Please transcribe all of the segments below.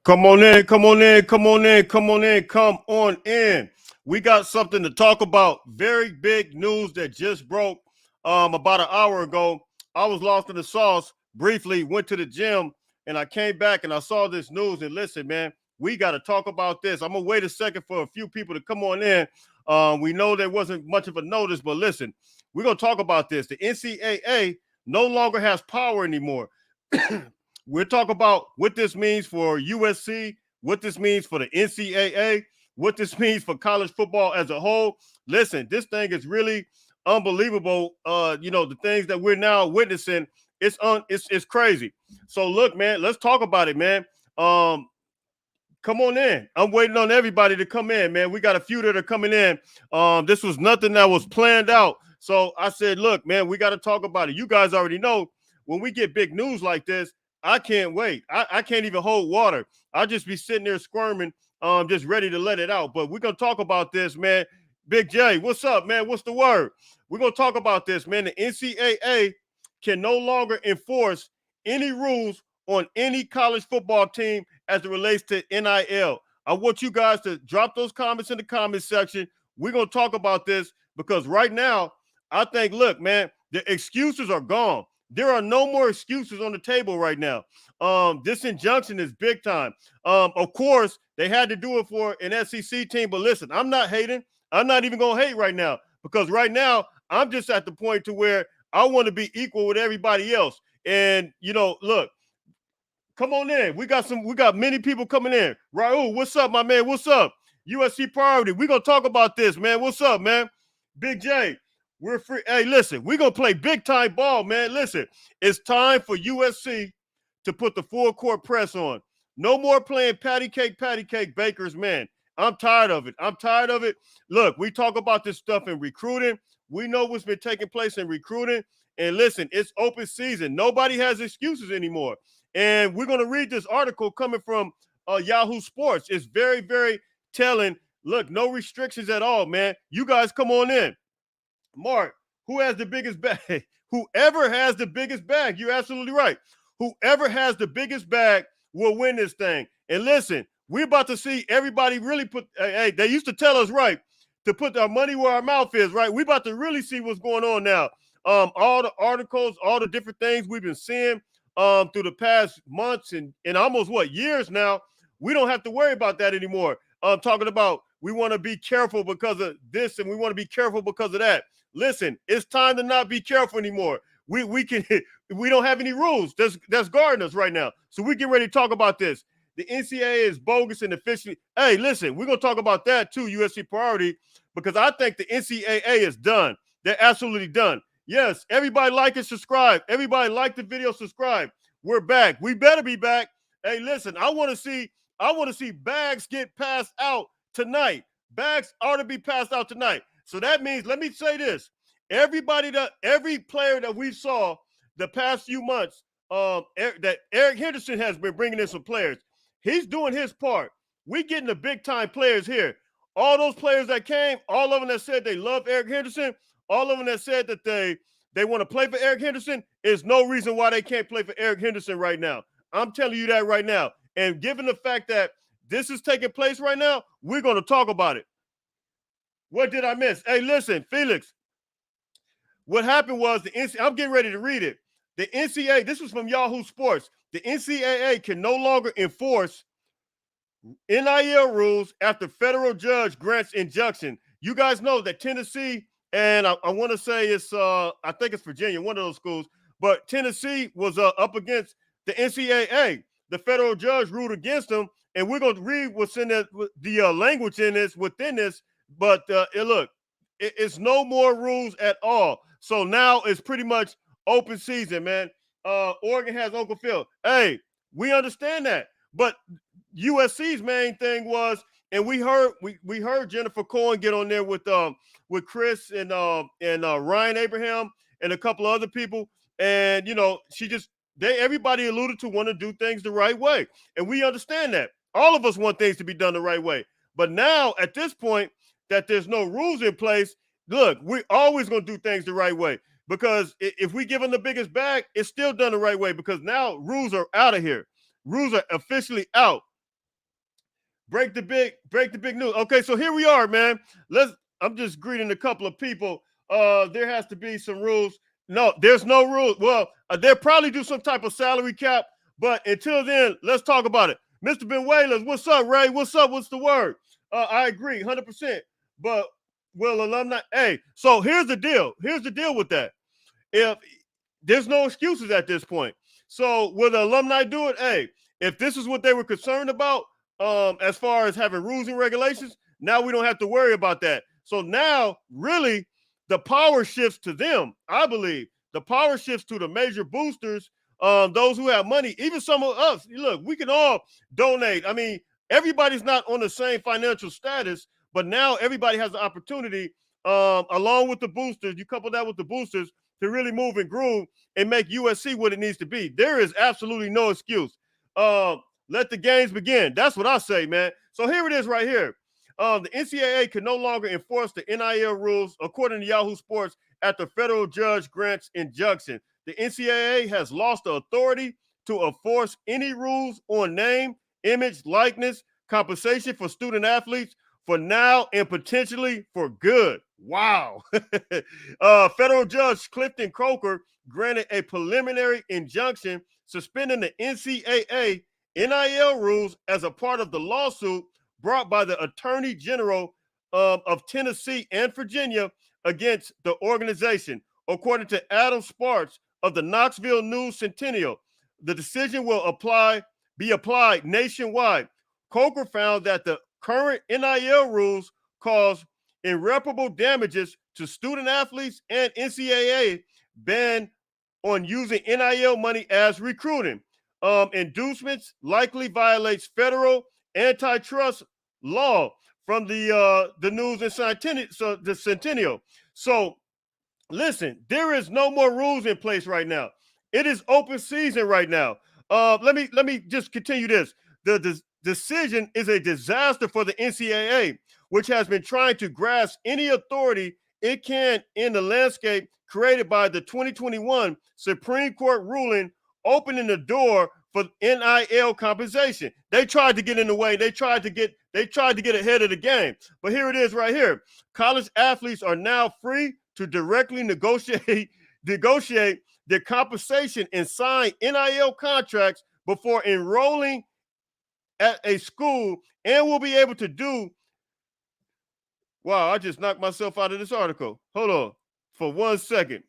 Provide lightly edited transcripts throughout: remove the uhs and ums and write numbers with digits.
Come on in, come on in, come on in, come on in, come on in. We got something to talk about. Very big news that just broke about an hour ago. I was lost in the sauce briefly, went to the gym, and I came back and I saw this news. And listen, man, we got to talk about this. I'm going to wait a second for a few people to come on in. We know there wasn't much of a notice, but listen, we're going to talk about this. The NCAA no longer has power anymore. We'll talk about what this means for USC, what this means for the NCAA, what this means for college football as a whole. Listen, this thing is really unbelievable. The things that we're now witnessing, it's crazy. So look, man, let's talk about it, man. Come on in. I'm waiting on everybody to come in, man. We got a few that are coming in. This was nothing that was planned out. So I said, look, man, we got to talk about it. You guys already know when we get big news like this, I can't wait. I can't even hold water. I'll just be sitting there squirming, just ready to let it out. But we're going to talk about this, man. Big J, what's up, man? What's the word? We're going to talk about this, man. The NCAA can no longer enforce any rules on any college football team as it relates to NIL. I want you guys to drop those comments in the comment section. We're going to talk about this because right now, I think, look, man, the excuses are gone. There are no more excuses on the table right now. This injunction is big time. Of course, they had to do it for an SEC team, but listen, I'm not hating. I'm not even going to hate right now because right now I'm just at the point to where I want to be equal with everybody else. And, look, come on in. We got many people coming in. Raul, what's up, my man? What's up? USC Priority. We're going to talk about this, man. What's up, man? Big J. We're free. Hey, listen, we're going to play big-time ball, man. Listen, it's time for USC to put the full-court press on. No more playing patty cake, bakers, man. I'm tired of it. Look, we talk about this stuff in recruiting. We know what's been taking place in recruiting. And listen, it's open season. Nobody has excuses anymore. And we're going to read this article coming from Yahoo Sports. It's very, very telling. Look, no restrictions at all, man. You guys come on in. Mark, who has the biggest bag? Whoever has the biggest bag, you're absolutely right. Whoever has the biggest bag will win this thing. And listen, we're about to see everybody really put, hey, they used to tell us, right, to put our money where our mouth is, right? We're about to really see what's going on now. All the articles, all the different things we've been seeing through the past months and almost, years now, we don't have to worry about that anymore. Talking about we want to be careful because of this and we want to be careful because of that. Listen, it's time to not be careful anymore. We don't have any rules that's guarding us right now. So we get ready to talk about this. The NCAA is bogus and officially. Hey, listen, we're going to talk about that too, USC Priority, because I think the NCAA is done. They're absolutely done. Yes, everybody like and subscribe. Everybody like the video, subscribe. We're back. We better be back. Hey, listen, I want to see bags get passed out tonight. Bags ought to be passed out tonight. So that means, let me say this. Every player that we saw the past few months, that Eric Henderson has been bringing in some players. He's doing his part. We getting the big-time players here. All those players that came, all of them that said they love Eric Henderson, all of them that said that they want to play for Eric Henderson, is no reason why they can't play for Eric Henderson right now. I'm telling you that right now. And given the fact that this is taking place right now, we're going to talk about it. What did I miss? Hey, listen, Felix. What happened was I'm getting ready to read it. The NCAA, this was from Yahoo Sports. The NCAA can no longer enforce NIL rules after federal judge grants injunction. You guys know that Tennessee, and I want to say I think it's Virginia, one of those schools, but Tennessee was up against the NCAA. The federal judge ruled against them, and we're going to read what's in the language in this, within this, but look, it's no more rules at all. So now it's pretty much open season, man. Oregon has Uncle Phil. Hey, we understand that. But USC's main thing was, and we heard Jennifer Cohen get on there with Chris and Ryan Abraham and a couple of other people. And, everybody alluded to want to do things the right way. And we understand that. All of us want things to be done the right way. But now at this point that there's no rules in place, look, we're always going to do things the right way, because if we give them the biggest bag, it's still done the right way, because now rules are out of here. Rules are officially out. break the big news. Okay, so here we are, man. I'm just greeting a couple of people. There has to be some rules. No, there's no rules. Well, they'll probably do some type of salary cap, but until then, let's talk about it. Mr. Benuelas, what's up, Ray? What's up? What's the word? I agree, 100%. But will alumni? Hey, so here's the deal. Here's the deal with that. If there's no excuses at this point, so will the alumni do it? Hey, if this is what they were concerned about, as far as having rules and regulations, now we don't have to worry about that. So now, really, the power shifts to them. I believe the power shifts to the major boosters, those who have money. Even some of us. Look, we can all donate. I mean, everybody's not on the same financial status, but now everybody has the opportunity, along with the boosters. You couple that with the boosters to really move and groove and make USC what it needs to be. There is absolutely no excuse. Let the games begin. That's what I say, man. So here it is right here. The NCAA can no longer enforce the NIL rules, according to Yahoo Sports, after federal judge grants injunction. The NCAA has lost the authority to enforce any rules on name, image, likeness, compensation for student athletes for now and potentially for good. Wow. Federal Judge Clifton Coker granted a preliminary injunction suspending the NCAA NIL rules as a part of the lawsuit brought by the Attorney General of Tennessee and Virginia against the organization. According to Adam Sparks of the Knoxville News Centennial, the decision will be applied nationwide. Coker found that the current NIL rules cause irreparable damages to student athletes and NCAA ban on using NIL money as recruiting. Inducements likely violates federal antitrust law from the News and Centennial. So listen, there is no more rules in place right now. It is open season right now. Let me just continue this. The decision is a disaster for the NCAA, which has been trying to grasp any authority it can in the landscape created by the 2021 Supreme Court ruling opening the door for NIL compensation. They tried to get in the way. They tried to get ahead of the game. But here it is right here. College athletes are now free to directly negotiate their compensation and sign NIL contracts before enrolling at a school, and will be able to do. Wow, I just knocked myself out of this article. Hold on for 1 second.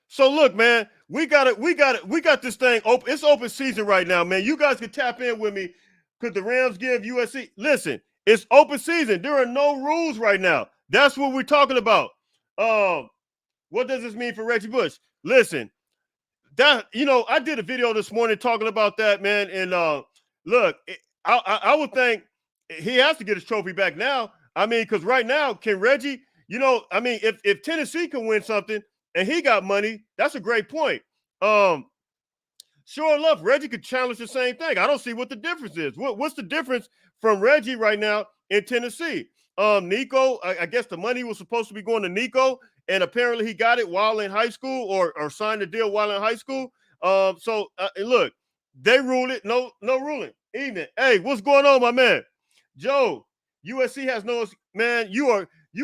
So look, man, we got this thing open. It's open season right now, man. You guys can tap in with me. Could the Rams give USC? Listen, it's open season. There are no rules right now. That's what we're talking about. What does this mean for Reggie Bush? Listen, that I did a video this morning talking about that, man. And look, I would think he has to get his trophy back now. I mean, because right now, can Reggie? If Tennessee can win something and he got money, that's a great point. Sure enough, Reggie could challenge the same thing. I don't see what the difference is. What's the difference from Reggie right now in Tennessee? Nico, I guess the money was supposed to be going to Nico, and apparently he got it while in high school or signed a deal while in high school. Look, they ruled it. No ruling. Even. Hey, what's going on, my man? Joe, USC has no, man, you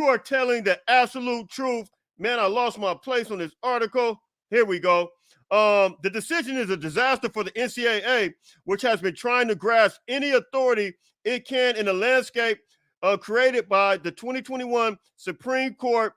are telling the absolute truth. Man, I lost my place on this article. Here we go. The decision is a disaster for the NCAA, which has been trying to grasp any authority it can in the landscape created by the 2021 Supreme Court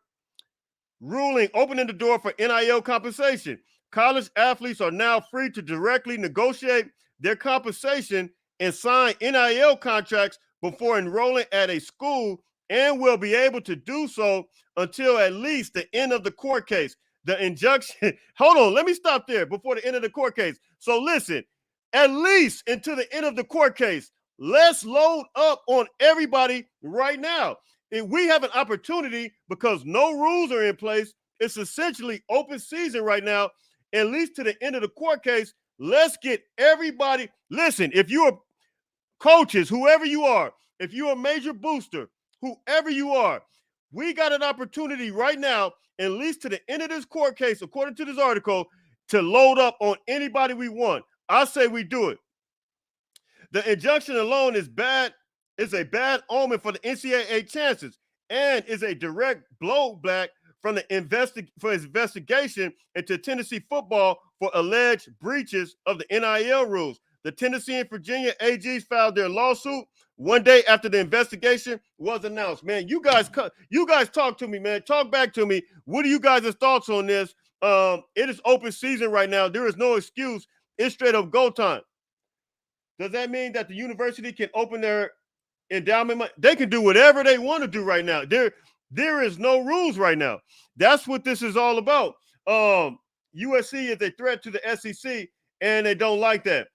ruling opening the door for NIL compensation. College athletes are now free to directly negotiate their compensation and sign NIL contracts before enrolling at a school, and will be able to do so until at least the end of the court case. The injunction, hold on, let me stop there before the end of the court case. So listen, at least until the end of the court case, let's load up on everybody right now. If we have an opportunity, because no rules are in place, it's essentially open season right now, at least to the end of the court case. Let's get everybody. Listen, if you are coaches, whoever you are, if you're a major booster, whoever you are, we got an opportunity right now, at least to the end of this court case, according to this article, to load up on anybody we want. I say we do it. The injunction alone is bad, is a bad omen for the NCAA chances, and is a direct blowback from the for his investigation into Tennessee football for alleged breaches of the NIL rules. The Tennessee and Virginia AGs filed their lawsuit one day after the investigation was announced. Man, you guys talk to me, man. Talk back to me. What are you guys' thoughts on this? It is open season right now. There is no excuse. It's straight up go time. Does that mean that the university can open their endowment money? They can do whatever they want to do right now. There is no rules right now. That's what this is all about. USC is a threat to the SEC, and they don't like that.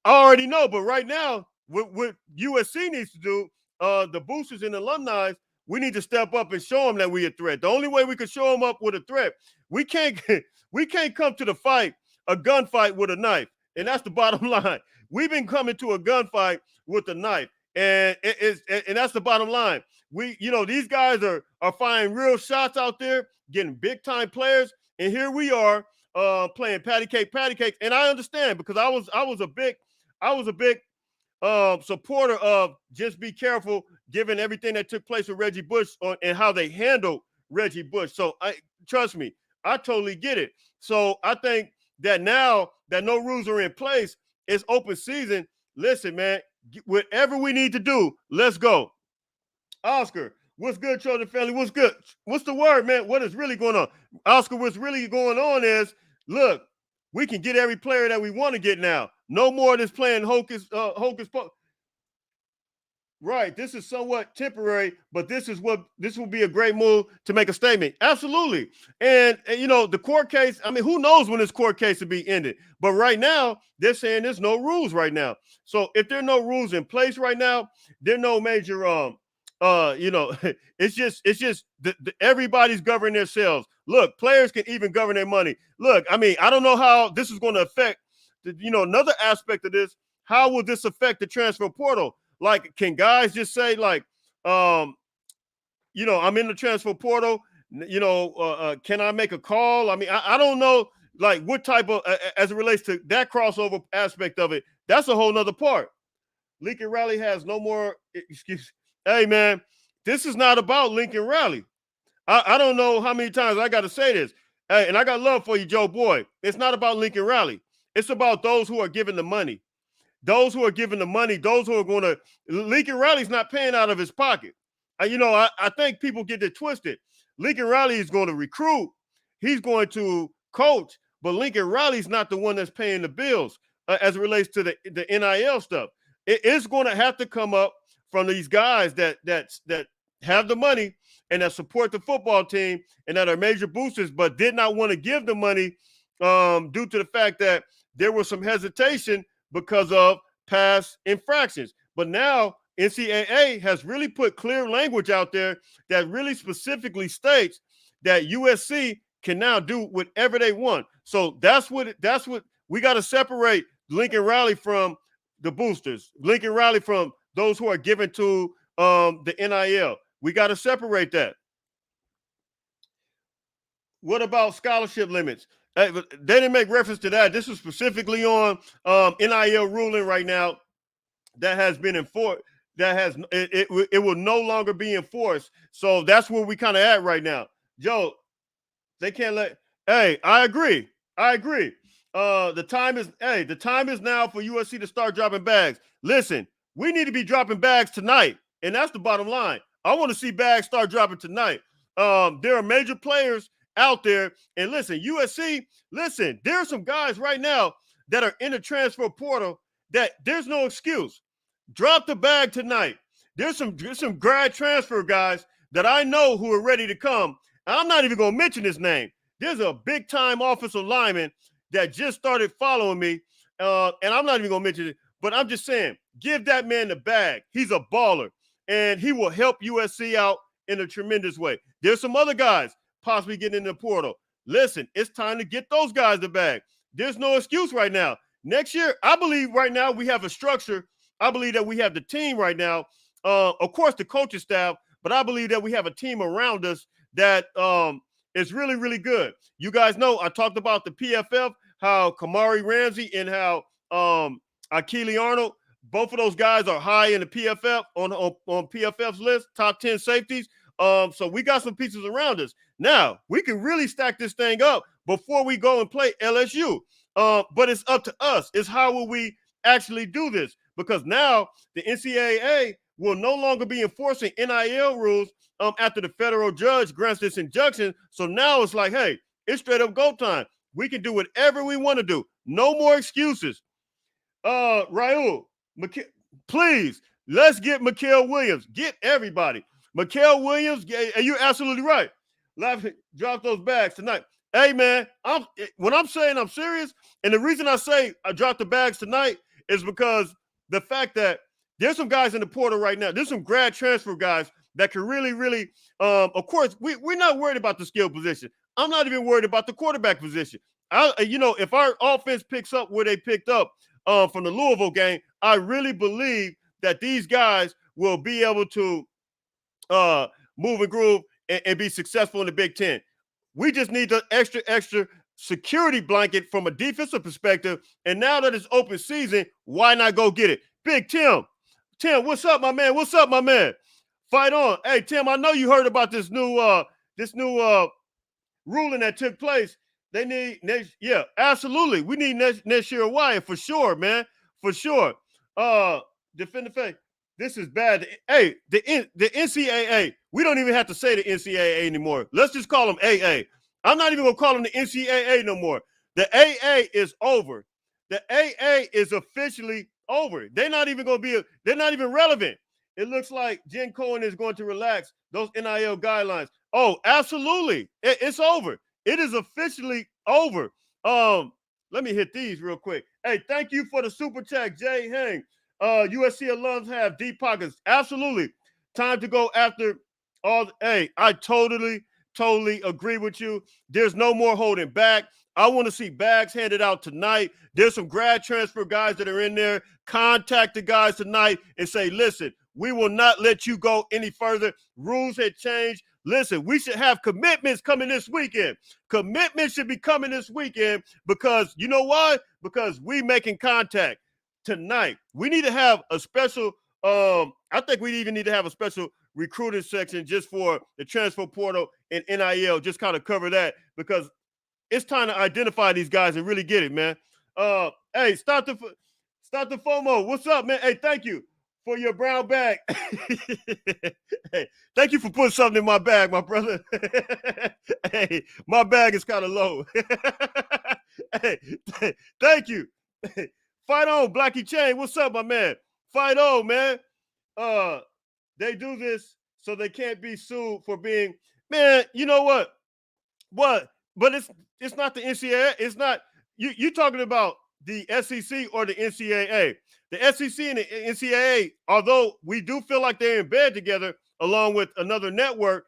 I already know, but right now, what USC needs to do, the boosters and alumni, we need to step up and show them that we're a threat. The only way we can show them up with a threat, we can't come to the fight, a gunfight with a knife, and that's the bottom line. We've been coming to a gunfight with a knife, and that's the bottom line. These guys are firing real shots out there, getting big time players, and here we are playing patty cake, and I understand because I was a big supporter of just be careful given everything that took place with Reggie Bush and how they handled Reggie Bush. So trust me, I totally get it. So I think that now that no rules are in place, it's open season. Listen, man, whatever we need to do, let's go. Oscar, what's good, Chosen family? What's good? What's the word, man? What is really going on? Oscar, what's really going on is, look, we can get every player that we want to get now. No more of this playing hocus pocus. Right, this is somewhat temporary, but this will be a great move to make a statement. Absolutely. And the court case, I mean, who knows when this court case will be ended? But right now, they're saying there's no rules right now. So if there are no rules in place right now, there are no major it's just everybody's governing themselves. Look, players can even govern their money. Look, I mean, I don't know how this is going to affect another aspect of this. How will this affect the transfer portal? Like, can guys just say, like, I'm in the transfer portal, can I make a call? I mean, I don't know, like, what type of, as it relates to that crossover aspect of it, that's a whole nother part. Lincoln Riley has no more excuse. Hey, man, this is not about Lincoln Riley. I don't know how many times I got to say this. Hey, and I got love for you, Joe Boy. It's not about Lincoln Riley. It's about those who are giving the money. Those who are giving the money, those who are going to – Lincoln Riley's not paying out of his pocket. I think people get it twisted. Lincoln Riley is going to recruit. He's going to coach, but Lincoln Riley's not the one that's paying the bills as it relates to the NIL stuff. It's going to have to come up from these guys that have the money and that support the football team and that are major boosters but did not want to give the money due to the fact that there was some hesitation because of past infractions. But now NCAA has really put clear language out there that really specifically states that USC can now do whatever they want. So that's what we got to separate Lincoln Riley from the boosters, Lincoln Riley from those who are given to the NIL. We got to separate that. What about scholarship limits? They didn't make reference to that. This is specifically on NIL ruling right now that has been enforced. It will no longer be enforced. So that's where we kind of at right now. Joe, they can't let. Hey, I agree. The time is now for USC to start dropping bags. Listen, we need to be dropping bags tonight, and that's the bottom line. I want to see bags start dropping tonight. There are major players out there, and listen, USC, there are some guys right now that are in the transfer portal that there's no excuse. Drop the bag tonight. There's some grad transfer guys that I know who are ready to come. I'm not even going to mention his name. There's a big-time offensive lineman that just started following me, and I'm not even going to mention it, but I'm just saying, give that man the bag. He's a baller, and he will help USC out in a tremendous way. There's some other guys possibly getting in the portal. Listen, it's time to get those guys the bag. There's no excuse right now. Next year, I believe right now we have a structure. I believe that we have the team right now. Of course, the coaching staff, but I believe that we have a team around us that is really, really good. You guys know I talked about the PFF, how Kamari Ramsey and how Akili Arnold. Both of those guys are high in the PFF on PFF's list, top 10 safeties. So we got some pieces around us. Now we can really stack this thing up before we go and play LSU. But it's up to us. It's how will we actually do this? Because now the NCAA will no longer be enforcing NIL rules after the federal judge grants this injunction. So now it's like, hey, it's straight up go time. We can do whatever we want to do. No more excuses. Raul, please, let's get Mikael Williams. Get everybody. Mikael Williams, and you're absolutely right. Drop those bags tonight. Hey, man, when I'm saying I'm serious, and the reason I say I dropped the bags tonight is because the fact that there's some guys in the portal right now. There's some grad transfer guys that can really, of course, we're not worried about the skill position. I'm not even worried about the quarterback position. If our offense picks up where they picked up from the Louisville game, I really believe that these guys will be able to move and groove and be successful in the Big Ten. We just need the extra security blanket from a defensive perspective. And now that it's open season, why not go get it? Big Tim, what's up, my man? What's up, my man? Fight on. Hey, Tim, I know you heard about this new ruling that took place. They need absolutely. We need next year Wyatt for sure, man, for sure. Defend the faith. This is bad. Hey, the NCAA. We don't even have to say the NCAA anymore. Let's just call them AA. I'm not even gonna call them the NCAA no more. The AA is over. The AA is officially over. They're not even relevant. It looks like Jen Cohen is going to relax those NIL guidelines. Oh, absolutely. It's over. It is officially over. Let me hit these real quick. Hey, thank you for the super chat, Jay Hang. USC alums have deep pockets. Absolutely. Time to go after all. Hey, I totally agree with you. There's no more holding back. I want to see bags handed out tonight. There's some grad transfer guys that are in there. Contact the guys tonight and say, listen, we will not let you go any further. Rules had changed. Listen, we should have commitments coming this weekend. Commitments should be coming this weekend because you know why? Because we making contact tonight. We need to have a special, I think we even need to have a special recruiting section just for the transfer portal and NIL, just kind of cover that because it's time to identify these guys and really get it, man. Hey, start the FOMO. What's up, man? Hey, thank you for your brown bag. Hey, thank you for putting something in my bag, my brother. Hey, my bag is kind of low. Hey, thank you. Fight on, Blackie Chain. What's up, my man? Fight on, man. They do this so they can't be sued for being, man, you know what? What? But it's not the NCAA. It's not, you talking about the SEC or the NCAA. The SEC and the NCAA, although we do feel like they're in bed together along with another network,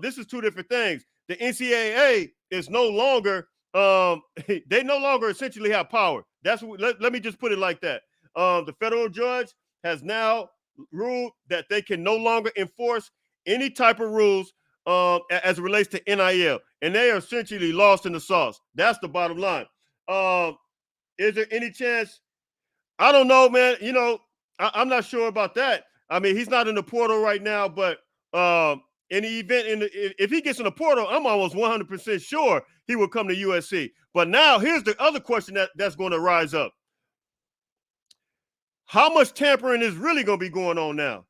this is two different things. The NCAA is no longer, they no longer essentially have power. That's what, let me just put it like that. The federal judge has now ruled that they can no longer enforce any type of rules as it relates to NIL, and they are essentially lost in the sauce. That's the bottom line. Is there any chance? I don't know, man. You know, I'm not sure about that. I mean, he's not in the portal right now, but in the event, if he gets in the portal, I'm almost 100% sure he will come to USC. But now here's the other question that's going to rise up. How much tampering is really going to be going on now?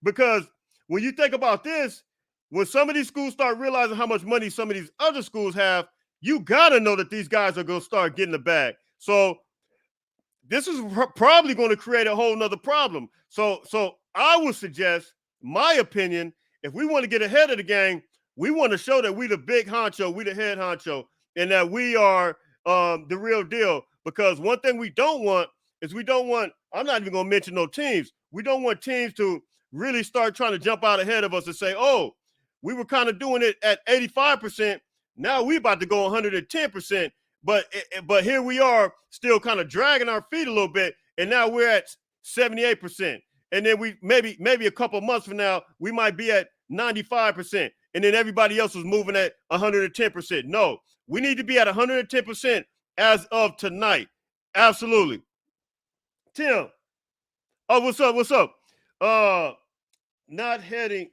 Because when you think about this, when some of these schools start realizing how much money some of these other schools have, you got to know that these guys are going to start getting the bag. So this is probably going to create a whole nother problem. So I would suggest, my opinion, if we want to get ahead of the game, we want to show that we the big honcho, we the head honcho, and that we are the real deal. Because one thing we don't want is I'm not even going to mention no teams. We don't want teams to really start trying to jump out ahead of us and say, oh, we were kind of doing it at 85%. Now we about to go 110%. But here we are still kind of dragging our feet a little bit. And now we're at 78%. And then we maybe a couple months from now, we might be at 95%. And then everybody else was moving at 110%. No, we need to be at 110% as of tonight. Absolutely. Tim. Oh, what's up? What's up? Uh, not heading,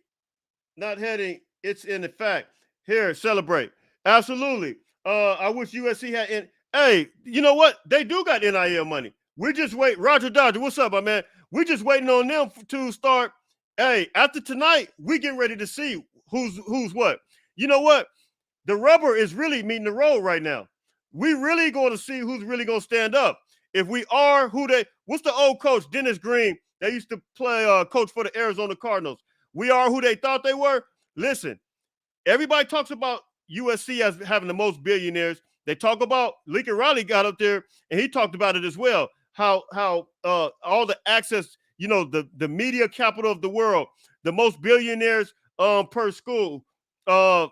not heading. It's in the fact. Here, celebrate. Absolutely. I wish USC had. Hey, you know what? They do got NIL money. We just wait. Roger Dodger, what's up, my man? We just waiting on them to start. Hey, after tonight, we getting ready to see who's what. You know what? The rubber is really meeting the road right now. We really going to see who's really going to stand up. If we are who they, what's the old coach, Dennis Green, that used to play coach for the Arizona Cardinals. We are who they thought they were. Listen, everybody talks about USC as having the most billionaires. They talk about Lincoln Riley got up there and he talked about it as well. How all the access, the media capital of the world, the most billionaires per school. I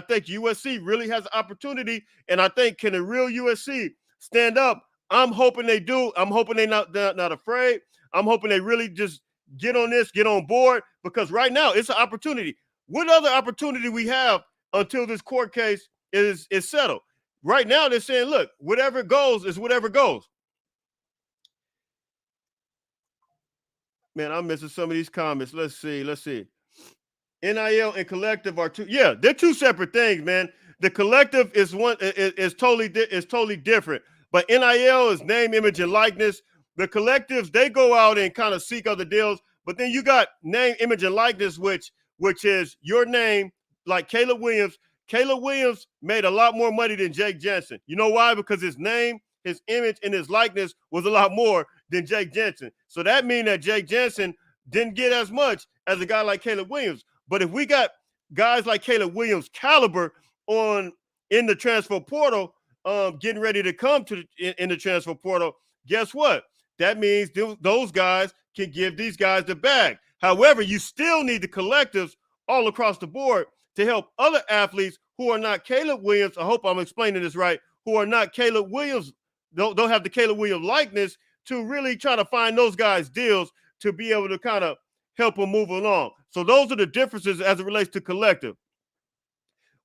think USC really has an opportunity, and I think can a real USC stand up? I'm hoping they do. I'm hoping they're not afraid. I'm hoping they really just get on this, get on board, because right now it's an opportunity. What other opportunity we have until this court case is settled? Right now they're saying, look, whatever goes is whatever goes. Man, I'm missing some of these comments. Let's see. NIL and collective are two. Yeah, they're two separate things, man. The collective is totally different. But NIL is name, image, and likeness. The collectives, they go out and kind of seek other deals. But then you got name, image, and likeness, which is your name, like Caleb Williams. Caleb Williams made a lot more money than Jake Jensen. You know why? Because his name, his image, and his likeness was a lot more than Jake Jensen. So that means that Jake Jensen didn't get as much as a guy like Caleb Williams. But if we got guys like Caleb Williams caliber in the transfer portal, getting ready to come in the transfer portal, guess what? That means those guys can give these guys the bag. However, you still need the collectives all across the board to help other athletes who are not Caleb Williams. I hope I'm explaining this right. Who are not Caleb Williams, don't have the Caleb Williams likeness, to really try to find those guys deals to be able to kind of help them move along. So those are the differences as it relates to collective.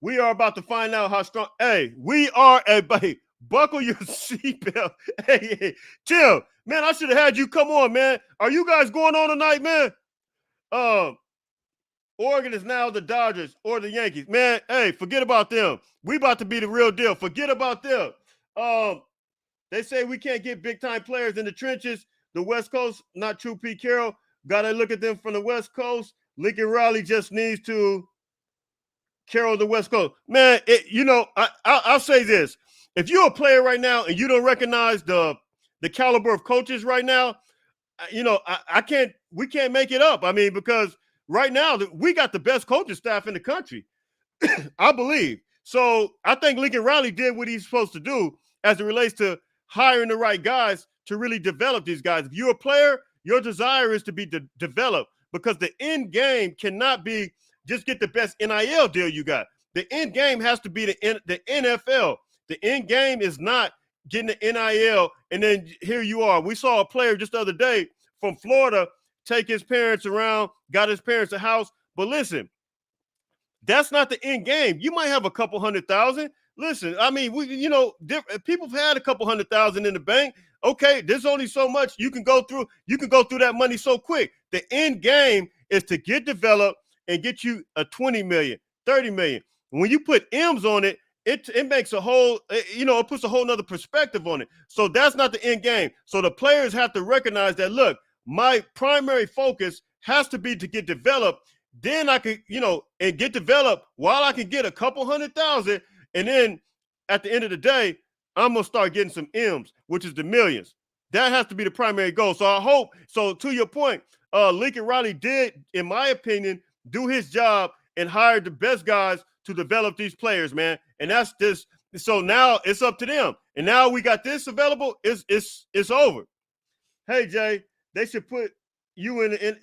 We are about to find out how strong. Hey, we are buckle your seatbelt. Hey, Tim, man, I should have had you come on, man. Are you guys going on tonight, man? Oregon is now the Dodgers or the Yankees. Man, hey, forget about them. We about to be the real deal. Forget about them. They say we can't get big-time players in the trenches. The West Coast, not true, Pete Carroll. Got to look at them from the West Coast. Lincoln Riley just needs to carry the West Coast. Man, I'll say this. If you're a player right now and you don't recognize the caliber of coaches right now, we can't make it up. I mean, because right now we got the best coaching staff in the country, I believe. So I think Lincoln Riley did what he's supposed to do as it relates to hiring the right guys to really develop these guys. If you're a player, your desire is to be developed, because the end game cannot be just get the best NIL deal you got. The end game has to be the NFL. The end game is not getting the NIL, and then here you are. We saw a player just the other day from Florida take his parents around, got his parents a house. But listen, that's not the end game. You might have a couple $100,000. Listen, I mean, people have had a couple $100,000 in the bank. Okay, there's only so much you can go through. You can go through that money so quick. The end game is to get developed and get you a 20 million, 30 million. When you put M's on it, it makes a whole, it puts a whole nother perspective on it. So that's not the end game. So the players have to recognize that, look, my primary focus has to be to get developed. Then I can, and get developed while I can get a couple $100,000. And then at the end of the day, I'm going to start getting some M's, which is the millions. That has to be the primary goal. So I hope, so to your point, Lincoln Riley did, in my opinion, do his job and hired the best guys to develop these players, man. And that's this. So now it's up to them. And now we got this available. It's over. Hey, Jay, they should put you in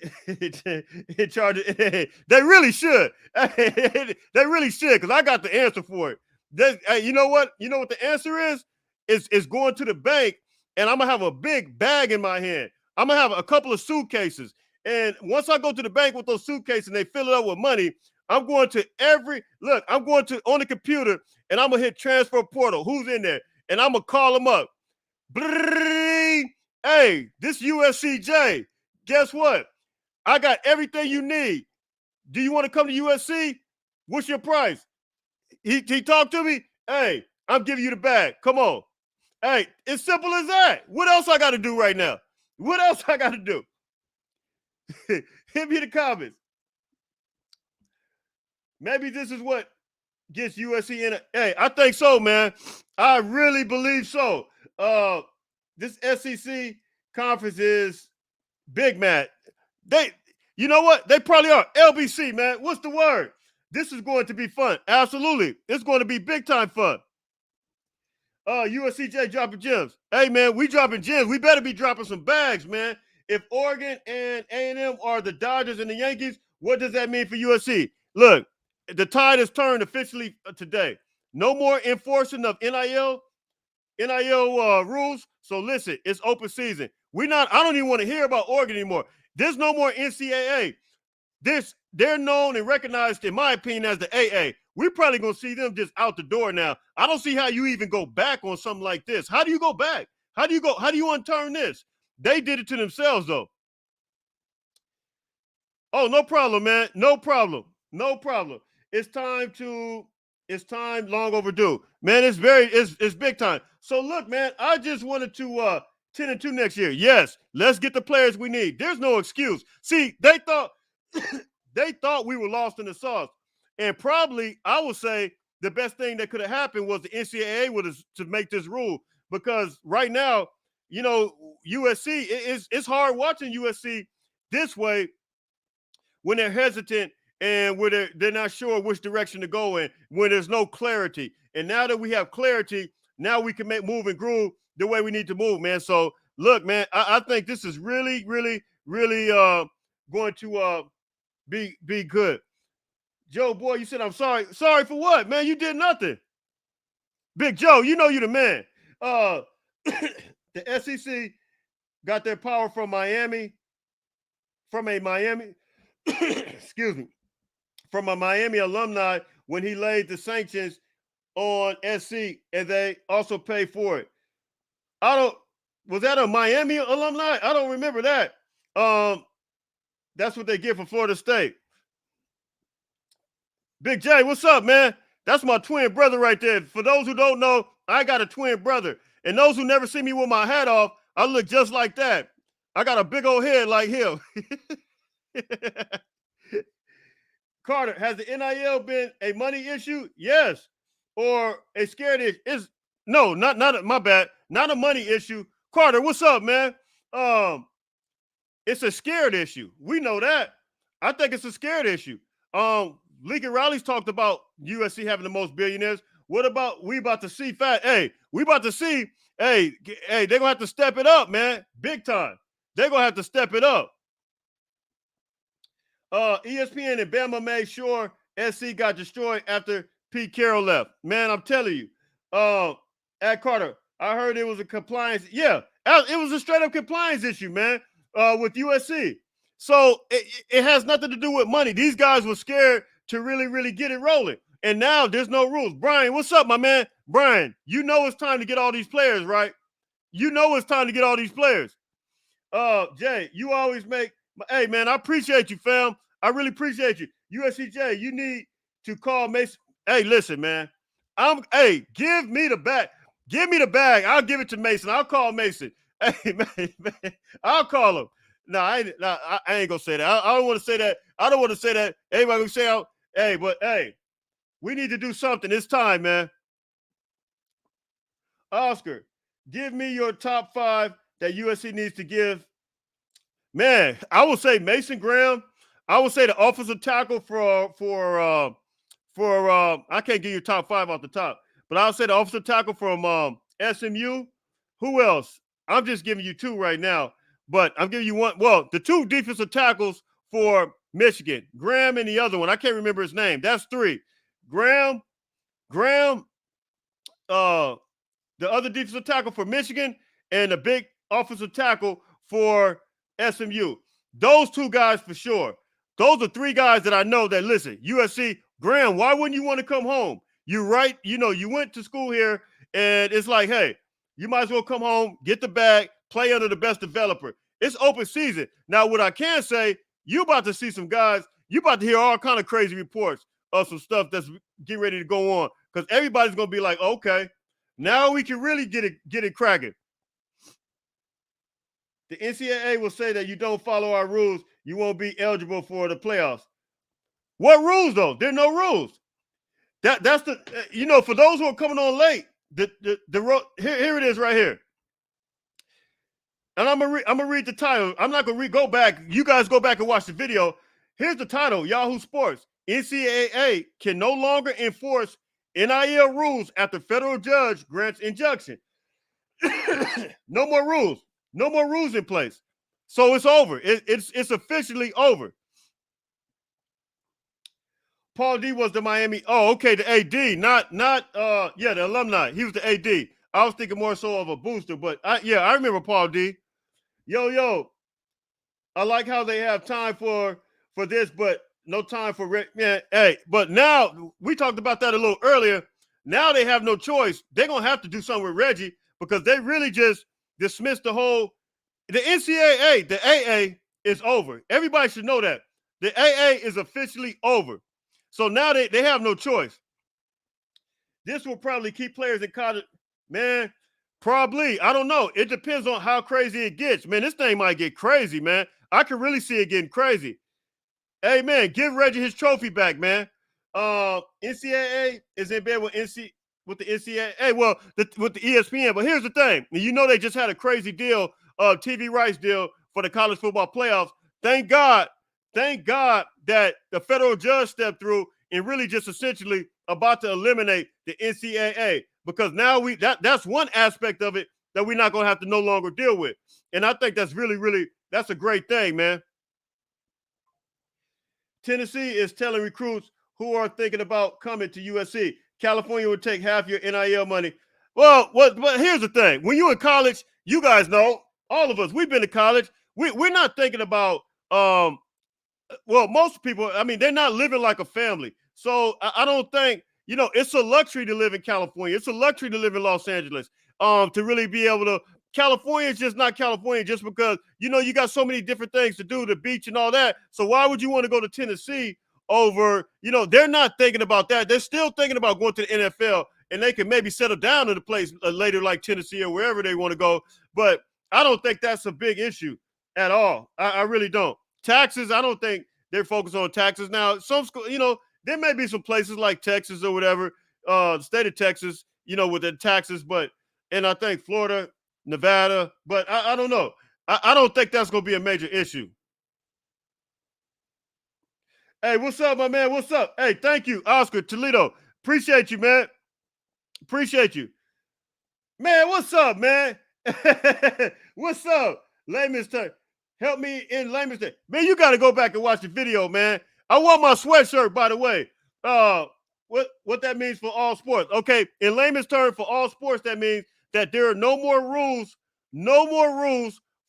charge of, they really should. They really should, because I got the answer for it. You know what? You know what the answer is? It's going to the bank, and I'm going to have a big bag in my hand. I'm going to have a couple of suitcases. And once I go to the bank with those suitcases and they fill it up with money, I'm going to on the computer, and I'm going to hit transfer portal. Who's in there? And I'm going to call them up. Hey, this USCJ, guess what? I got everything you need. Do you want to come to USC? What's your price? He talked to me. Hey, I'm giving you the bag. Come on. Hey, it's simple as that. What else I got to do right now? What else I got to do? Hit me in the comments. Maybe this is what gets USC in. Hey, I think so, man. I really believe so. This SEC conference is big, man. You know what? They probably are. LBC, man. What's the word? This is going to be fun. Absolutely. It's going to be big time fun. USCJ dropping gems. Hey, man, we dropping gems. We better be dropping some bags, man. If Oregon and A&M are the Dodgers and the Yankees, what does that mean for USC? Look, the tide has turned officially today. No more enforcing of NIL rules. So listen, it's open season. I don't even want to hear about Oregon anymore. There's no more NCAA. They're known and recognized, in my opinion, as the AA. We're probably going to see them just out the door now. I don't see how you even go back on something like this. How do you go back? How do you unturn this? They did it to themselves, though. Oh, no problem, man. No problem. It's time long overdue. Man, it's big time. So look, man, I just wanted to 10-2 next year. Yes, let's get the players we need. There's no excuse. See, they thought we were lost in the sauce. And probably, I would say, the best thing that could have happened was the NCAA to make this rule. Because right now, you know, USC, it's hard watching USC this way when they're hesitant and when they're not sure which direction to go in, when there's no clarity. And now that we have clarity, now we can move and groove the way we need to move, man. So, look, man, I think this is really, really, really going to be good. Joe, boy, you said I'm sorry. Sorry for what, man? You did nothing. Big Joe, you know you the man. The SEC got their power from Miami, excuse me, from a Miami alumni when he laid the sanctions on SC, and they also paid for it. Was that a Miami alumni? I don't remember that. That's what they get for Florida State. Big J, what's up, man? That's my twin brother right there. For those who don't know, I got a twin brother. And those who never see me with my hat off, I look just like that. I got a big old head like him. Carter, has the NIL been a money issue? Yes. Or a scared issue? No, not my bad. Not a money issue. Carter, what's up, man? It's a scared issue. We know that. I think it's a scared issue. Lincoln Riley's talked about USC having the most billionaires. What about we about to see fat? Hey, we about to see. Hey, they're gonna have to step it up, man. Big time. They're gonna have to step it up. ESPN and Bama made sure SC got destroyed after Pete Carroll left. Man, I'm telling you. At Carter, I heard it was a compliance. Yeah, it was a straight up compliance issue, man, with USC. So it has nothing to do with money. These guys were scared to really, really get it rolling. And now there's no rules. Brian, what's up, my man? Brian, you know it's time to get all these players, right? You know it's time to get all these players. Jay, you always make – hey, man, I appreciate you, fam. I really appreciate you. USCJ, you need to call Mason. Hey, listen, man. Give me the bag. Give me the bag. I'll give it to Mason. I'll call Mason. Hey, man, I'll call him. No, I ain't gonna say that. I don't want to say that. I don't want to say that. Everybody gonna say, hey, we need to do something. It's time, man. Oscar, give me your top 5 that USC needs to give. Man, I would say Mason Graham. I would say the offensive tackle for I can't give you top 5 off the top, but I'll say the offensive tackle from SMU. Who else? I'm just giving you 2 right now. But I'm giving you one. Well, the 2 defensive tackles for Michigan, Graham and the other one, I can't remember his name. That's 3. Graham, the other defensive tackle for Michigan, and the big offensive tackle for SMU. Those 2 guys for sure. Those are 3 guys that I know that, listen, USC, Graham, why wouldn't you want to come home? You're right. You know, you went to school here, and it's like, hey, You might as well come home, get the bag, play under the best developer. It's open season. Now, what I can say, you about to see some guys, you about to hear all kind of crazy reports of some stuff that's getting ready to go on, because everybody's going to be like, okay, now we can really get it cracking. The NCAA will say that you don't follow our rules, you won't be eligible for the playoffs. What rules, though? There are no rules. That's the, for those who are coming on late, here it is right here. And I'm gonna read the title. I'm not gonna go back. You guys go back and watch the video. Here's the title: Yahoo Sports. NCAA can no longer enforce NIL rules after federal judge grants injunction. No more rules. No more rules in place. So it's over. It's officially over. Paul D was the Miami. Oh, okay, the AD, not the alumni. He was the AD. I was thinking more so of a booster, but I remember Paul D. Yo, I like how they have time for this, but no time for but now we talked about that a little earlier. Now they have no choice. They're gonna have to do something with Reggie, because they really just dismissed the NCAA. The AA is over. Everybody should know that. The AA is officially over. So now they have no choice. This will probably keep players in college. Man, probably. I don't know. It depends on how crazy it gets. Man, this thing might get crazy, man. I can really see it getting crazy. Hey, man, give Reggie his trophy back, man. NCAA is in bed with the NCAA. Well, with the ESPN. But here's the thing. They just had a crazy deal, TV rights deal for the college football playoffs. Thank God that the federal judge stepped through and really just essentially about to eliminate the NCAA, because now that's one aspect of it that we're not going to have to no longer deal with. And I think that's really, that's a great thing, man. Tennessee is telling recruits who are thinking about coming to USC, California would take half your NIL money. Well, but here's the thing. When you're in college, you guys know, all of us, we've been to college. We're not thinking about, most people, they're not living like a family. So I don't think, it's a luxury to live in California. It's a luxury to live in Los Angeles, to really be able to. California is just not California just because, you got so many different things to do, the beach and all that. So why would you want to go to Tennessee over, they're not thinking about that. They're still thinking about going to the NFL, and they can maybe settle down in a place later like Tennessee or wherever they want to go. But I don't think that's a big issue at all. I really don't. Taxes, I don't think they're focused on taxes. Now, some school, there may be some places like Texas or whatever, the state of Texas, with the taxes, and I think Florida, Nevada, but I don't know. I don't think that's going to be a major issue. Hey, what's up, my man? What's up? Hey, thank you, Oscar Toledo. Appreciate you, man. Appreciate you. Man, what's up, man? What's up? Layman's turn. Help me in layman's turn. Man, you got to go back and watch the video, man. I want my sweatshirt, by the way. What that means for all sports. Okay, in layman's term, for all sports, that means that there are no more rules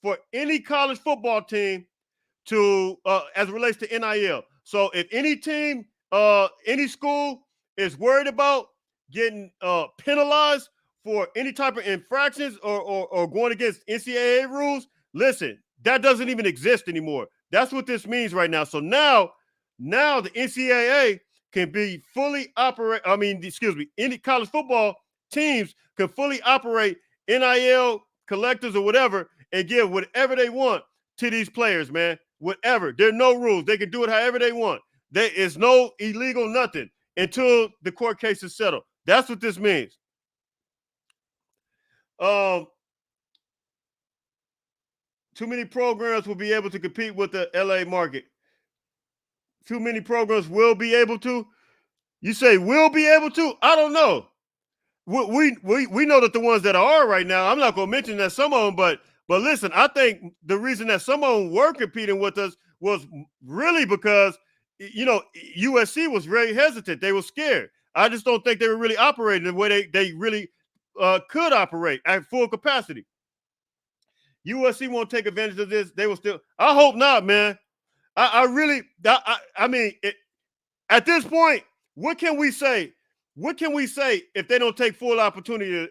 for any college football team to as it relates to NIL. So if any team, any school is worried about getting penalized for any type of infractions or going against NCAA rules, listen, that doesn't even exist anymore. That's what this means right now. So now the NCAA can be fully operate. Any college football teams can fully operate NIL collectors or whatever and give whatever they want to these players, man. Whatever. There are no rules. They can do it however they want. There is no illegal nothing until the court case is settled. That's what this means. Too many programs will be able to compete with the LA market. Too many programs will be able to. You say will be able to? I don't know. We know that the ones that are right now, I'm not going to mention that some of them, but listen, I think the reason that some of them were competing with us was really because, USC was very hesitant. They were scared. I just don't think they were really operating the way they really could operate at full capacity. USC won't take advantage of this. They will still. I hope not, man. I mean, at this point, what can we say? What can we say if they don't take full opportunity,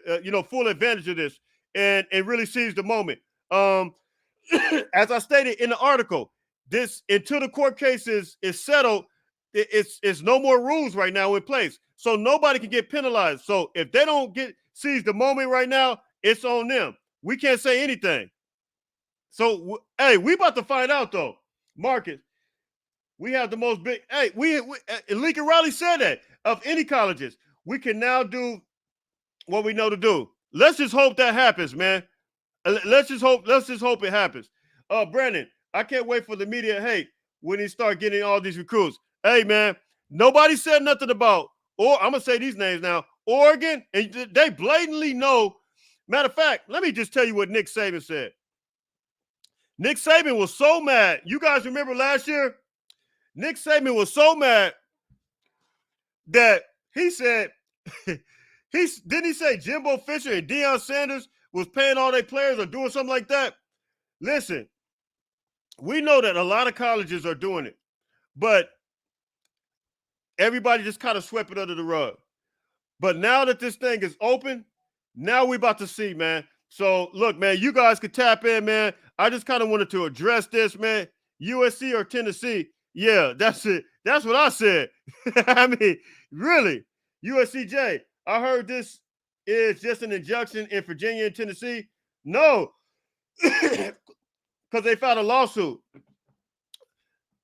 full advantage of this? and really seize the moment. As I stated in the article, this until the court case is settled, it's no more rules right now in place, so nobody can get penalized. So if they don't seize the moment right now, it's on them. We can't say anything. So hey, we about to find out though, Marcus. We have the most big. Hey, we Lincoln Riley said that of any colleges, we can now do what we know to do. Let's just hope that happens, man. Let's just hope it happens. Brandon, I can't wait for the media hate when he start getting all these recruits. Hey, man, nobody said nothing about, or I'm gonna say these names now, Oregon, and they blatantly know. Matter of fact, let me just tell you what Nick Saban said. Nick Saban was so mad. You guys remember last year? Nick Saban was so mad that he said, didn't he say Jimbo Fisher and Deion Sanders was paying all their players or doing something like that? Listen, we know that a lot of colleges are doing it, but everybody just kind of swept it under the rug. But now that this thing is open, now we about to see, man. So, look, man, you guys could tap in, man. I just kind of wanted to address this, man. USC or Tennessee, yeah, that's it. That's what I said. I mean, really, USCJ, I heard this is just an injunction in Virginia and Tennessee. No, because they filed a lawsuit.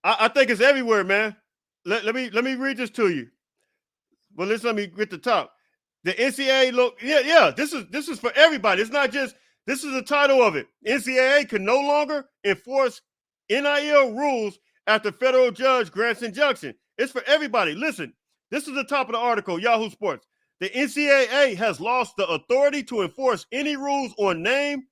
I think it's everywhere, man. Let me read this to you. Well, let me get the top. The NCAA look, yeah. This is for everybody. It's not just. This is the title of it. NCAA can no longer enforce NIL rules after federal judge grants injunction. It's for everybody. Listen, this is the top of the article, Yahoo Sports. The NCAA has lost the authority to enforce any rules on name,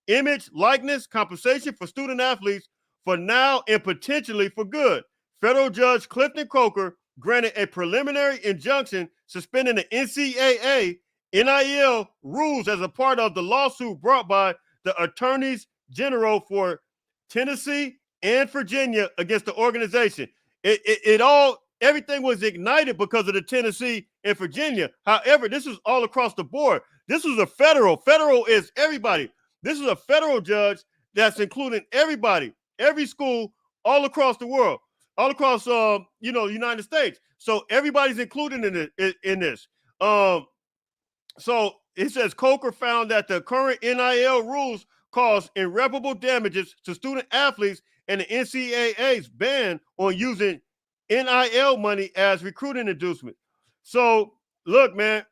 image, likeness, compensation for student athletes for now and potentially for good. Federal Judge Clifton Coker granted a preliminary injunction suspending the NCAA NIL rules as a part of the lawsuit brought by the attorneys general for Tennessee and Virginia against the organization. Everything was ignited because of the Tennessee and Virginia. However, this is all across the board. This is a federal. Federal is everybody. This is a federal judge that's including everybody, every school, all across the world, all across the United States. So everybody's included in this. So it says Coker found that the current NIL rules cause irreparable damages to student athletes, and the NCAA's ban on using NIL money as recruiting inducement. So look, man,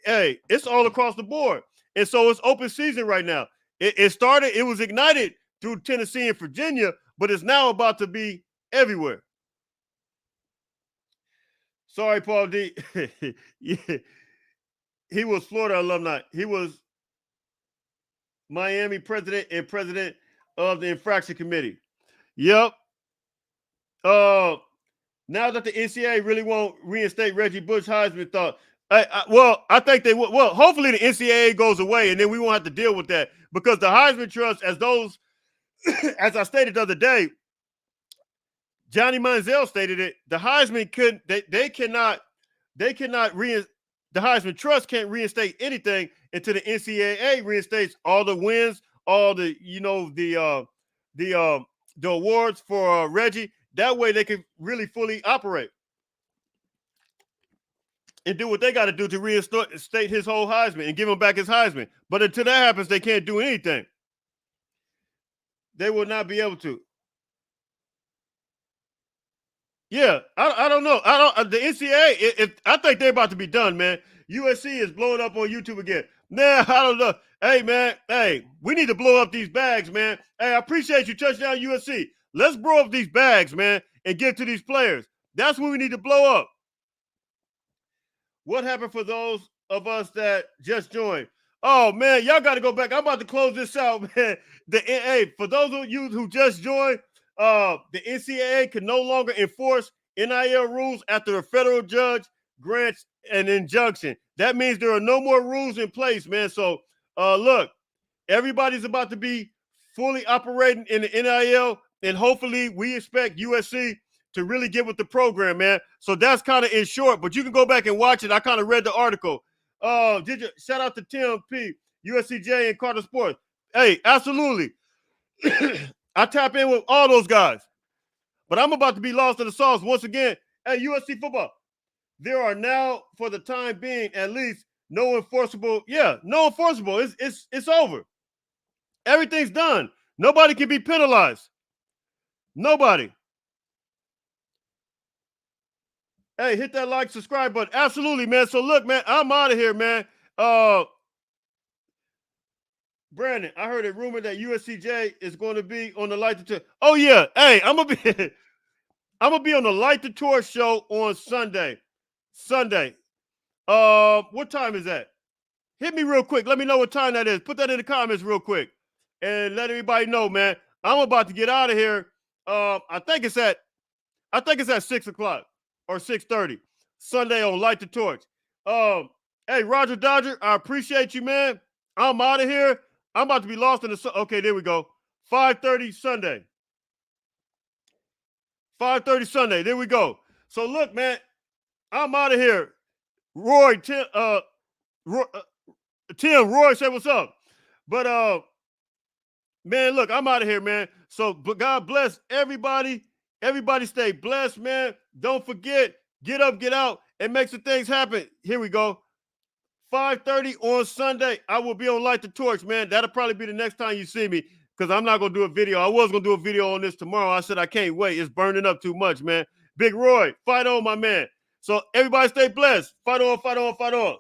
hey, it's all across the board. And so it's open season right now. It was ignited through Tennessee and Virginia, but it's now about to be everywhere. Sorry, Paul D. Yeah. He was Florida alumni. He was Miami president and president of the infraction committee. Yep. Now that the NCAA really won't reinstate Reggie Bush Heisman thought, I think they will. Well, hopefully the NCAA goes away and then we won't have to deal with that, because the Heisman Trust, as I stated the other day, Johnny Manziel stated it. The Heisman the Heisman Trust can't reinstate anything until the NCAA reinstates all the wins, all the awards for Reggie. That way they can really fully operate and do what they got to do to reinstate his whole Heisman and give him back his Heisman. But until that happens, they can't do anything. They will not be able to. Yeah, I don't know. The NCAA, I think they're about to be done, man. USC is blowing up on YouTube again. Nah, I don't know. Hey, man. Hey, we need to blow up these bags, man. Hey, I appreciate you, touchdown USC. Let's blow up these bags, man, and get to these players. That's what we need to blow up. What happened for those of us that just joined? Oh, man, y'all got to go back. I'm about to close this out, man. For those of you who just joined, the NCAA can no longer enforce NIL rules after a federal judge grants an injunction. That means there are no more rules in place, man. So, look, everybody's about to be fully operating in the NIL, and hopefully we expect USC to really get with the program, man. So that's kind of in short, but you can go back and watch it. I kind of read the article. Shout out to Tim P. USCJ and Carter Sports. Hey, absolutely. I tap in with all those guys. But I'm about to be lost in the sauce once again. Hey, USC football. There are now, for the time being, at least, no enforceable. Yeah, no enforceable. It's over. Everything's done. Nobody can be penalized. Nobody. Hey, hit that like, subscribe button. Absolutely, man. So look, man, I'm out of here, man. Brandon, I heard a rumor that USCJ is going to be on the Light the Torch. Oh yeah, hey, I'm gonna be on the Light the Torch show on Sunday. What time is that? Hit me real quick. Let me know what time that is. Put that in the comments real quick, and let everybody know, man. I'm about to get out of here. I think it's at 6:00 or 6:30 Sunday on Light the Torch. Hey, Roger Dodger, I appreciate you, man. I'm out of here. I'm about to be lost in the. Okay, there we go. 5:30 Sunday. 5:30 Sunday. There we go. So look, man, I'm out of here. Roy, Tim, Roy, say what's up. But man, look, I'm out of here, man. So, but God bless everybody. Everybody stay blessed, man. Don't forget, get up, get out, and make some things happen. Here we go. 5:30 on Sunday. I will be on Light the Torch, man. That'll probably be the next time you see me, because I'm not going to do a video. I was going to do a video on this tomorrow. I said I can't wait. It's burning up too much, man. Big Roy, fight on, my man. So everybody stay blessed. Fight on, fight on, fight on.